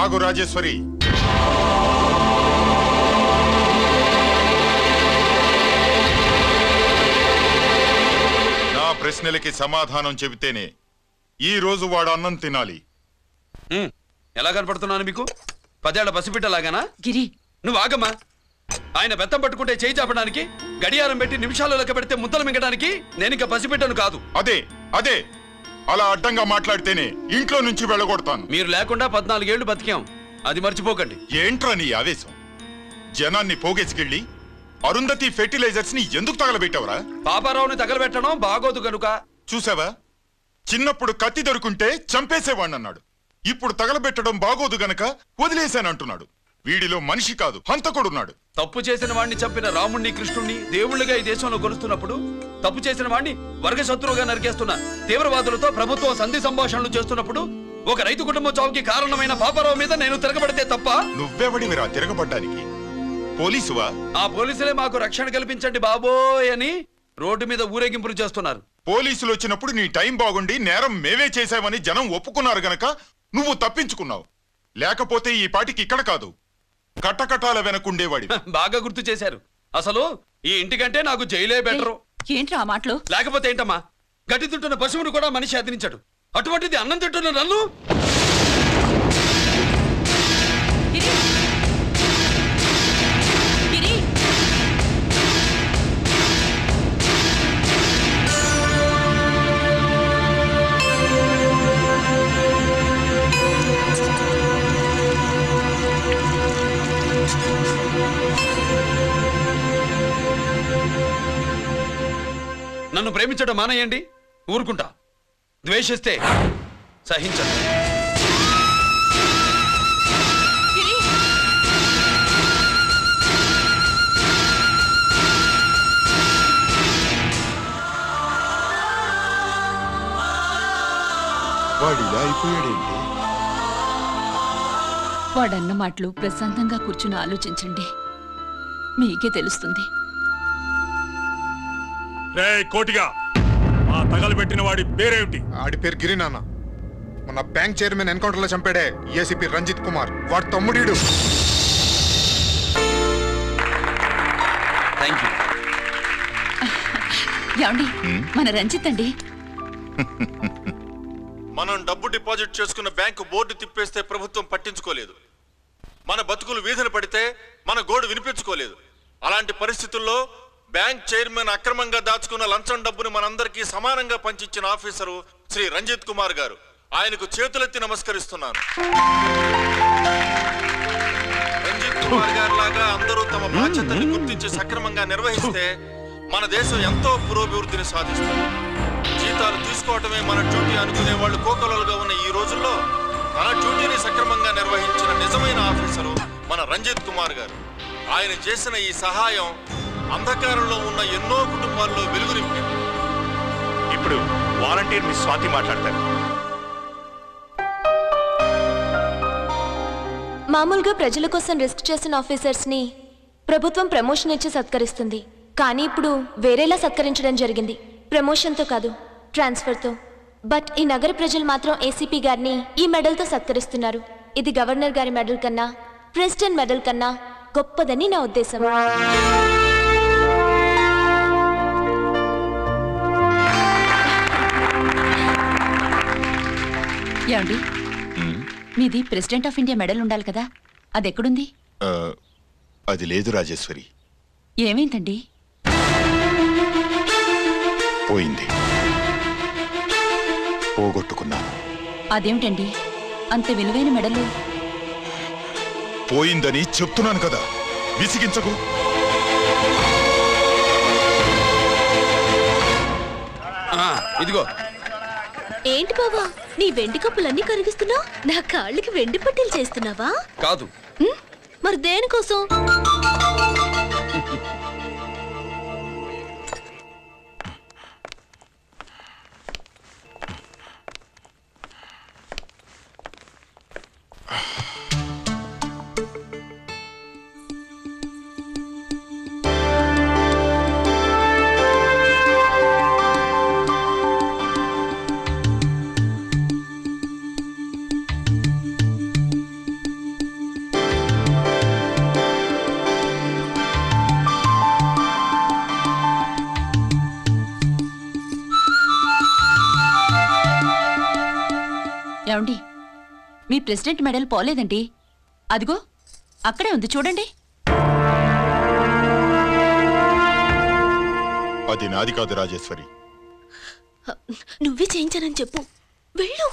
ఆగు రాజేశ్వరి. నా ప్రశ్నలకి సమాధానం చెబితేనే ఈ రోజు వాడు అన్నం తినాలి. ఎలా కనపడుతున్నాను మీకు? 10 ఏళ్ల పసిపిట్టలాగానా? గిరి, నువ్వు ఆగమ్మా. ఆయన బెత్తం పట్టుకుంటే చేయి చాపడానికి, గడియారం పెట్టి నిమిషాలు లెక్క పెడితే ముద్దలు మింగడానికి నేను ఇంకా పసిపిట్టను కాదు. అదే అదే అలా అడ్డంగా మాట్లాడితేనే ఇంట్లో నుంచి వెళ్ళగొడతాను. మీరు లేకుండా 14 ఏళ్లు బతికాం, అది మర్చిపోకండి. ఏంట్రా నీ ఆవేశం? జనాన్ని పోగేసుకెళ్ళి అరుంధతి ఫెర్టిలైజర్స్ ని ఎందుకు తగలబెట్టావురా? పాపారావుని తగలబెట్టడం బాగోదు గనుక. చూసావా, చిన్నప్పుడు కత్తి దొరుకుంటే చంపేసేవాణ్ణన్నాడు. ఇప్పుడు తగలబెట్టడం బాగోదు గనక వదిలేశానంటున్నాడు. వీడిలో మనిషి కాదు, హంతకుడున్నాడు. తప్పు చేసిన వాడిని చంపిన రాముణ్ణి, కృష్ణుణ్ణి దేవుళ్ళుగా ఈ దేశంలో కొలుస్తున్నప్పుడు, తప్పు చేసిన వాడిని వర్గ శత్రువుగా నరికేస్తున్న తీవ్రవాదులతో ప్రభుత్వం సంధి సంభాషణలు చేస్తున్నప్పుడు, ఒక రైతు కుటుంబం చావుకి కారణమైన పాపారావు మీద నేను తిరగబడితే తప్ప? నువ్వెవడివిరా తిరగబడ్డానికి? పోలీసువా? ఆ పోలీసులే మాకు రక్షణ కల్పించండి బాబోయ్ అని రోడ్డు మీద ఊరేగింపులు చేస్తున్నారు. పోలీసులు వచ్చినప్పుడు నీ టైం బాగుండి నేరం మేమే చేశామని జనం ఒప్పుకున్నారు గనక నువ్వు తప్పించుకున్నావు. లేకపోతే ఈ పాటికి ఇక్కడ కాదు, కట్టకటాల వెనకుండేవాడి. బాగా గుర్తు చేశారు. అసలు ఈ ఇంటికంటే నాకు జైలే బెటరు. ఏంట్రా ఆ మాటలు? లేకపోతే ఏంటమ్మా, గట్టి తింటున్న పశువును కూడా మనిషి అదిరించాడు, అటువంటిది అన్నం తింటున్న నన్ను? గిరి! గిరి! నన్ను ప్రేమించడం మానేయండి, ఊరుకుంటా. ద్వేషిస్తే సహించండి. గిరి! వాడిలా అయిపోయాడేంటి? వాడన్న మాటలు ప్రశాంతంగా కూర్చుని ఆలోచించండి, మీకే తెలుస్తుంది. రే కోటిగా, ఆ తగలబెట్టిన వాడి పేరేమిటి? ఆడి పేరు గిరి నాన్న. మన బ్యాంక్ చైర్మన్ ఎన్కౌంటర్ లో చంపాడే ఏసీపీ రంజిత్ కుమార్, వాడి తమ్ముడీడు. Thank you. ఏమండి, మన రంజిత్ అండి. మనం డబ్బు డిపాజిట్ చేసుకున్న బ్యాంకు బోర్డు తిప్పేస్తే ప్రభుత్వం పట్టించుకోలేదు. మన బతుకులు వీధన పడితే మన గోడు వినిపించుకోలేదు. అలాంటి పరిస్థితుల్లో బ్యాంక్ చైర్మన్ అక్రమంగా దాచుకున్న లంచం డబ్బును మనందరికీ సమానంగా పంచిచ్చిన ఆఫీసరు శ్రీ రంజిత్ కుమార్ గారు. ఆయనకు చేతులెత్తి నమస్కరిస్తున్నాను. రంజిత్ కుమార్ గారి లాగా అందరూ తమ బాధ్యతను గుర్తించి సక్రమంగా నిర్వహిస్తే మన దేశం ఎంతో పురోభివృద్ధిని సాధిస్తుంది. జీతాలు తీసుకోవటమే మన డ్యూటీ అనుకునే వాళ్ళు కోకొలలుగా ఉన్న ఈ రోజుల్లో తన డ్యూటీని సక్రమంగా నిర్వహించిన నిజమైన ఆఫీసరు మన రంజిత్ కుమార్ గారు. ఆయన చేసిన ఈ సహాయం అంధకారంలో ఉన్న ఎన్నో కుటుంబాల్లో వెలుగు నింపింది. ఇప్పుడు వాలంటీర్ మిస్ స్వాతి మాట్లాడతారు. మామూలుగా ప్రజల కోసం రిస్క్ చేసిన ఆఫీసర్స్ ని ప్రభుత్వం ప్రమోషన్ ఇచ్చి సత్కరిస్తుంది. కానీ ఇప్పుడు వేరేలా సత్కరించడం జరిగింది. ప్రమోషన్తో కాదు, ట్రాన్స్ఫర్తో. బట్ ఈ నగర ప్రజలు మాత్రం ఏసీపీ గారిని ఈ మెడల్తో సత్కరిస్తున్నారు. ఇది గవర్నర్ గారి మెడల్ కన్నా, ప్రెసిడెంట్ మెడల్ కన్నా గొప్పదని నా ఉద్దేశం. ఏమండి, మీది ప్రెసిడెంట్ ఆఫ్ ఇండియా మెడల్ ఉండాలి కదా, అది ఎక్కడుంది? అది లేదు రాజేశ్వరి. ఏమైందండి? పోయింది, పోగొట్టుకున్నాను. అదేమిటండి అంత విలువైన మెడలు? పోయిందని చెప్తున్నాను కదా, విసిగించకు. ఇదిగో. ఏంటి బావా, నీ వెండి కప్పులన్నీ కరిగిస్తున్నావు? నా కాళ్ళకి వెండి పట్టీలు చేస్తున్నావా? కాదు. మరి దేనికోసం? ఏమండి మీ ప్రెసిడెంట్ మెడల్ పోలేదండి, అదిగో అక్కడే ఉంది చూడండి. అది నాది కాదు రాజేశ్వరి. నువ్వే చేయించానని చెప్పు, వెళ్ళు.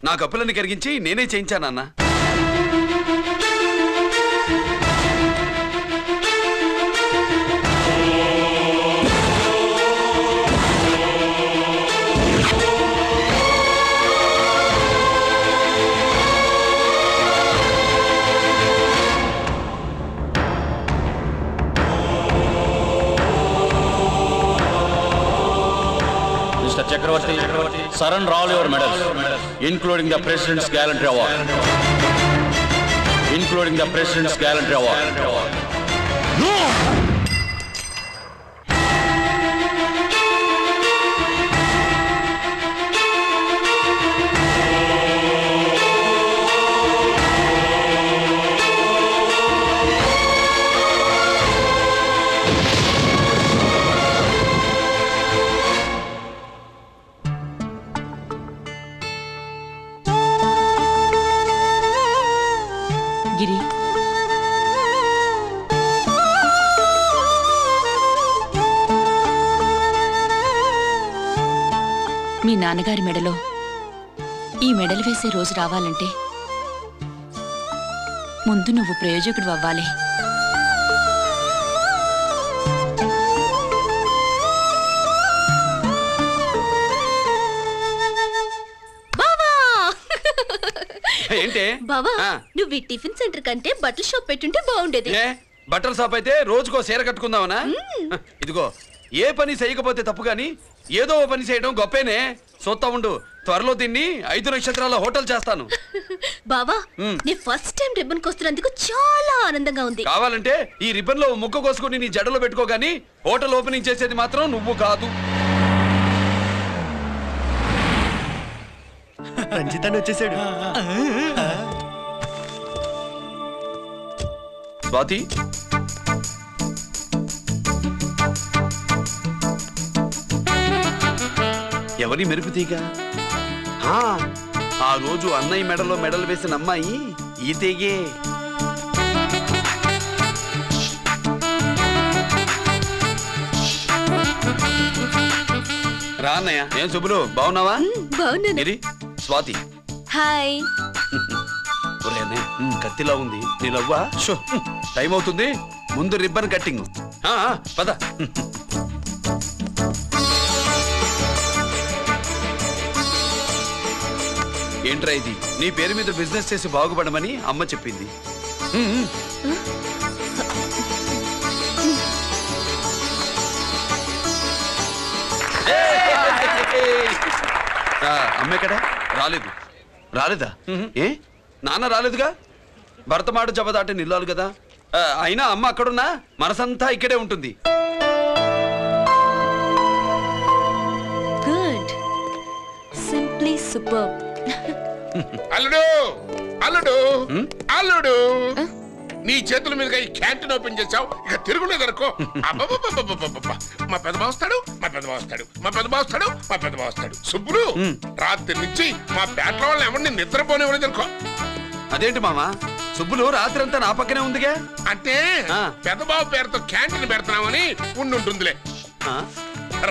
నా కప్పులన్నీ కరిగించి నేనే చేయించానన్నా. Mr. Chakravarti, surrender all your medals, including the President's Gallantry Award. Including the President's Gallantry Award. No! గిరి, మీ నాన్నగారి మెడలో ఈ మెడలు వేసే రోజు రావాలంటే ముందు నువ్వు ప్రయోజకుడు అవ్వాలి. ఏంటి బావా, ఆ. నువ్వు ఈ టిఫిన్ సెంటర్ కంటే బట్టల షాప్ పెట్టుంటే బాగుండేది. ఏ బట్టల షాప్ అయితే రోజుకో చీర కట్టుకుందామనా? ఇదిగో, ఏ పని చేయకపోతే తప్పు గాని ఏదో ఓ పని చేయడం గొప్పేనే. చూస్తా ఉండు, త్వరలో దీన్ని 5 నక్షత్రాల హోటల్ చేస్తాను. బావా, నీ ఫస్ట్ టైం రిబ్బన్ కోస్తున్నందుకు చాలా ఆనందంగా ఉంది. కావాలంటే ఈ రిబ్బన్ లో ముక్క కోసుకుని నీ జడలో పెట్టుకోగాని హోటల్ ఓపెనింగ్ చేసేది మాత్రం నువ్వు కాదు. రంజితాన్ని వచ్చేసాడు. స్వాతి, ఎవరి మెరుపు తీగ? ఆ రోజు అన్నయ్య మెడలో మెడలు వేసిన అమ్మాయి ఈ తీగే. రా అన్నయ్య. ఏం శుభ్రు, బాగున్నావా? బాగున్నాను. స్వాతి, హాయ్. ఒరే అన్నయ్య, కత్తిలా ఉంది నీ లవ్వా? షో, టైం అవుతుంది, ముందు రిబ్బన్ కట్టింగ్. పద. ఏంట్రా ఇది? నీ పేరు మీద బిజినెస్ చేసి బాగుపడమని అమ్మ చెప్పింది. అమ్మ ఎక్కడా? రాలేదా? ఏ నాన్న రాలేదుగా? భర్త మాట జబదాటి నిల్లాలు కదా. అయినా అమ్మ అక్కడున్నా మనసంతా ఇక్కడే ఉంటుంది. Good, simply super. అల్లుడు అల్లుడు అల్లుడు, నీ చేతుల మీదుగా ఈ క్యాంటీన్ ఓపెన్ చేసావు, ఇక తిరుగులేదనుకో. మా పెద్ద బాస్తాడు మా పెద్ద బాస్తాడు మా పెద్ద బాస్తాడు మా పెద్ద బాస్తాడు. సుబ్బులు, రాత్రి నుంచి మా పేటల వాళ్ళని ఎవరిని నిద్రపోనివ్వలేదు అనుకో. అదేంటి మామా, సుబ్బులు రాత్రి అంతా నా పక్కనే ఉందిగా. అంటే పెద్ద బాబు పేరుతో క్యాంటీన్ పెడుతున్నామని ఉండుంటుందిలే.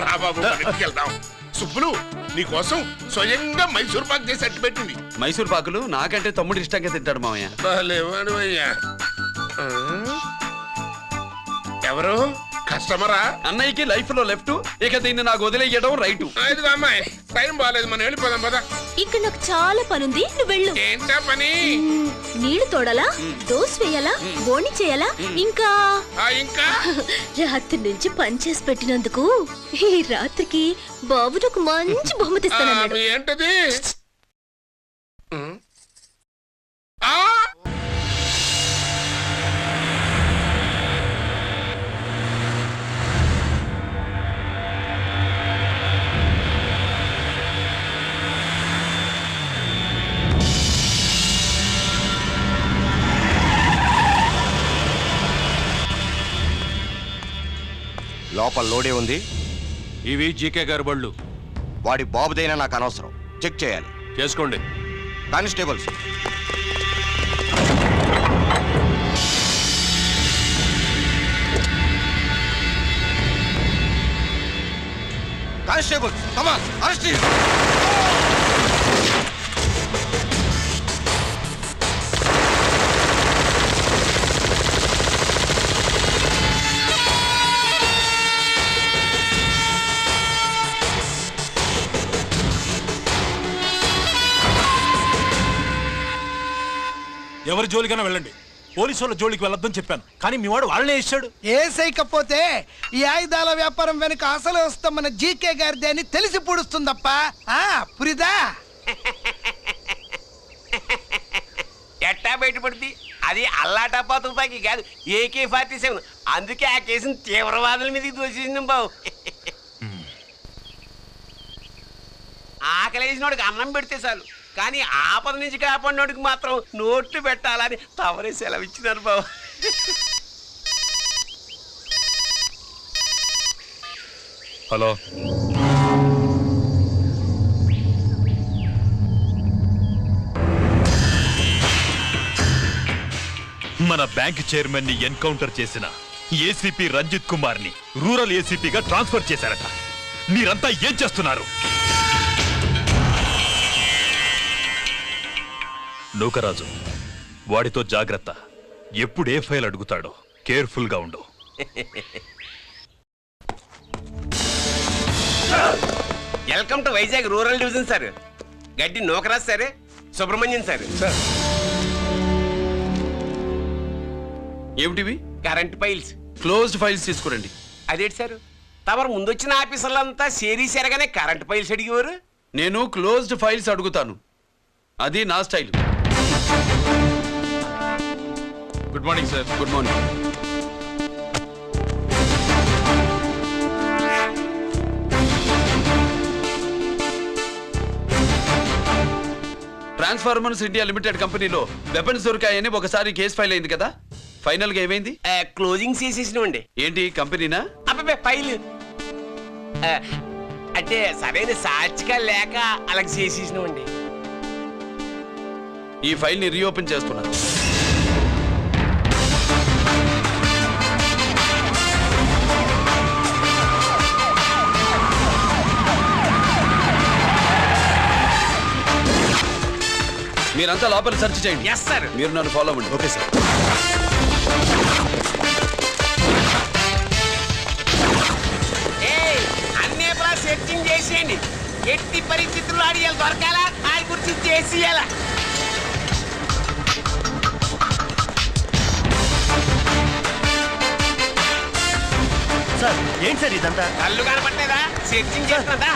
రా బాబు, ఇంటికి వెళ్దాం. సుబ్బులు, నీకోసం స్వయంగా మైసూర్ పాక్ చేసి అట్టు పెట్టింది. మైసూర్ పాకులు నాకంటే తమ్ముడు ఇష్టంగా తింటాడు మామయ్య. ఎవరు కస్టమరా? అన్నయ్యకి లైఫ్ లో లెఫ్ట్, ఇక దీన్ని నాకు వదిలేయడం రైట్. ఇదిగో అమ్మాయి, టైం బాగాలేదు, మనం వెళ్ళిపోదాం పద. ఇక్కడ నాకు చాలా పని ఉంది, నువ్వు వెళ్ళు. ఏంటా పని? నీళ్లు తోడాలా, దోశ వేయాలా, బోణి చేయాలా, ఇంకా ఇంకా రాత్రి నుంచి పని చేసి పెట్టినందుకు ఈ రాత్రికి బాబు నాకు మంచి బహుమతి ఇస్తానన్నాడు. ఏంటది? లోపల లోడే ఉంది. ఇవి జీకే గారి బళ్ళు. వాడి బాబుదైనా నాకు అనవసరం. చెక్ చేయాలి. చేసుకోండి. కానిస్టేబుల్స్, కానిస్టేబుల్స్, కమాన్, అరెస్ట్ హిమ్. ఎవరి జోలికైనా వెళ్ళండి, పోలీసు వాళ్ళ జోలికి వెళ్ళొద్దని చెప్పాను, కానీ మీ వాడు వాళ్ళనే ఇచ్చాడు. ఏసైకపోతే ఈ ఆయుధాల వ్యాపారం వెనుక అసలు వస్తాం మన జీకే గారిదే అని తెలిసి పూడుస్తుందప్ప. పురిదా ఎట్టా బయటపడుతుంది? అది అల్లాటప్పా తుపాకి కాదు, AK-47. అందుకే ఆ కేసును తీవ్రవాదుల మీదకి దోషింది బావు. ఆకలేసినోడికి అన్నం పెడితే చాలు, కానీ ఆపద నుంచి కాపాడినోడికి మాత్రం నోట్లు పెట్టాలని తవరే సెలవు ఇచ్చినారు బాబు. హలో, మన బ్యాంక్ చైర్మన్ ని ఎన్కౌంటర్ చేసిన ఏసీపీ రంజిత్ కుమార్ ని రూరల్ ఏసీపీగా ట్రాన్స్ఫర్ చేశారట. మీరంతా ఏం చేస్తున్నారు? నూకరాజు, వాడితో జాగ్రత్త. ఎప్పుడు ఏ ఫైల్ అడుగుతాడో కేర్ఫుల్ గా ఉండు. Welcome to Vizag rural division sir. Gaddi Nookaraj sir, Subrahmanyam sir. ఏమిటివి? Current files. క్లోజ్డ్ ఫైల్స్ తీసుకురండి. అదేంటి సార్, తమరు ముందొచ్చిన ఆఫీసర్లంతా సేరీసారగానే కరెంట్ ఫైల్స్ అడిగేవారు. నేను క్లోజ్డ్ ఫైల్స్ అడుగుతాను, అది నా style. Good morning sir. Good morning. Transformers India limited కంపెనీలో వెపన్స్ దొరికాయని ఒకసారి కేసు ఫైల్ అయింది కదా, ఫైనల్ గా ఏమైంది? క్లోజింగ్ చేసేసినవండి. ఏంటి కంపెనీనా? అబ్బాయి ఫైల్ అంటే సరైన సాక్షిగా లేక అలాగ చేసేసినవండి. ఈ ఫైల్ ని రీఓపెన్ చేస్తున్నా. మీరంతా లోపల సెర్చ్ చేయండి. Yes sir. మీరు నన్ను ఫాలో అవ్వండి. Okay sir. అన్నీ సెర్చింగ్ చేసేయండి. ఎట్టి పరిస్థితుల్లో అడియాలి దొరకాలా, ఆయన గురించి చేసేయాలా. సార్ ఏంటి సార్ ఇదంతా? కళ్ళు కనపట్టలేదా? సెర్చింగ్ చేస్తున్నదా?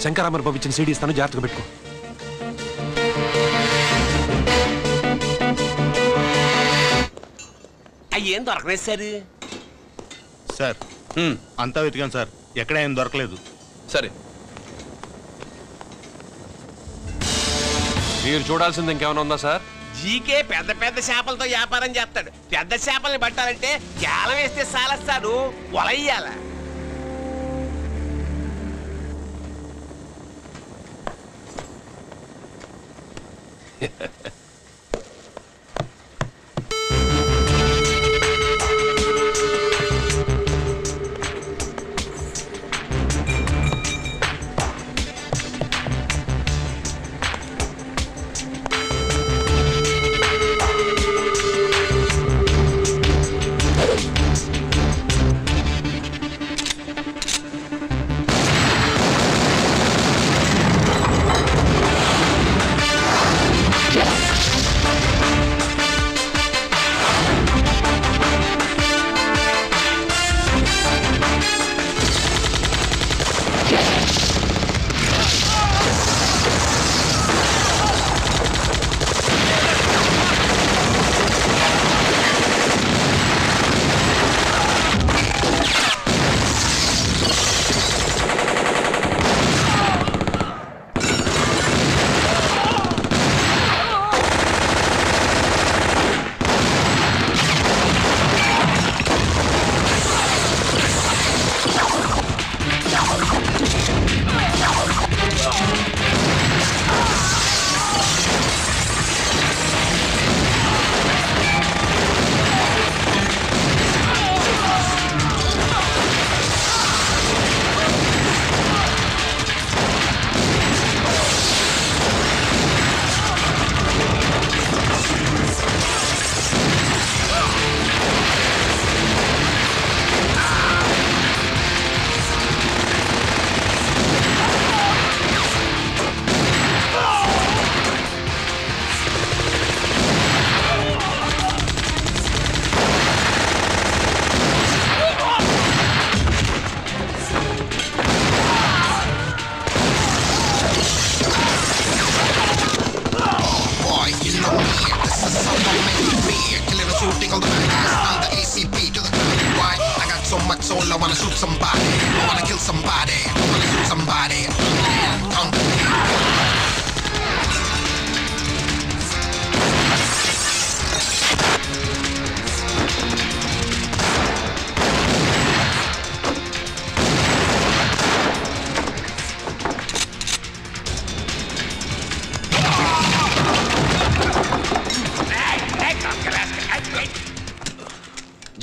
శంకరామర్ పంపించిన సీడీ ఇస్తాను, జాగ్రత్తగా పెట్టుకో. ఏం దొరకలేదు సార్. సార్ అంతా వెతికాను సార్, ఎక్కడ ఏం దొరకలేదు. సరే, మీరు చూడాల్సింది ఇంకేమైనా ఉందా సార్? జీకే పెద్ద పెద్ద చేపలతో వ్యాపారం చేస్తాడు. పెద్ద చేపల్ని పట్టాలంటే జాలం వేస్తే సాలస్తాడు, వలయ్యాల. someone make it be. A killer shooting on the ass on the ACP to the ground. Why? I got so much soul, I wanna shoot somebody. I wanna kill somebody. I wanna shoot somebody.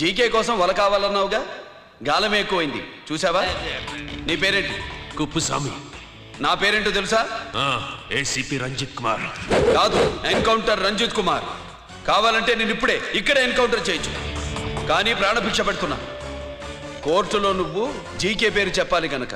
GK కోసం వల కావాలన్నావుగా, గాలం ఎక్కువైంది చూసావా? నీ పేరేంటి? కుప్పుస్వామి. నా పేరేంటో తెలుసా? ఏసీపీ రంజిత్ కుమార్. కాదు, ఎన్కౌంటర్ రంజిత్ కుమార్. కావాలంటే నేను ఇప్పుడే ఇక్కడే ఎన్కౌంటర్ చేయొచ్చు, కానీ ప్రాణభిక్ష పెడుతున్నా. కోర్టులో నువ్వు జీకే పేరు చెప్పాలి గనక.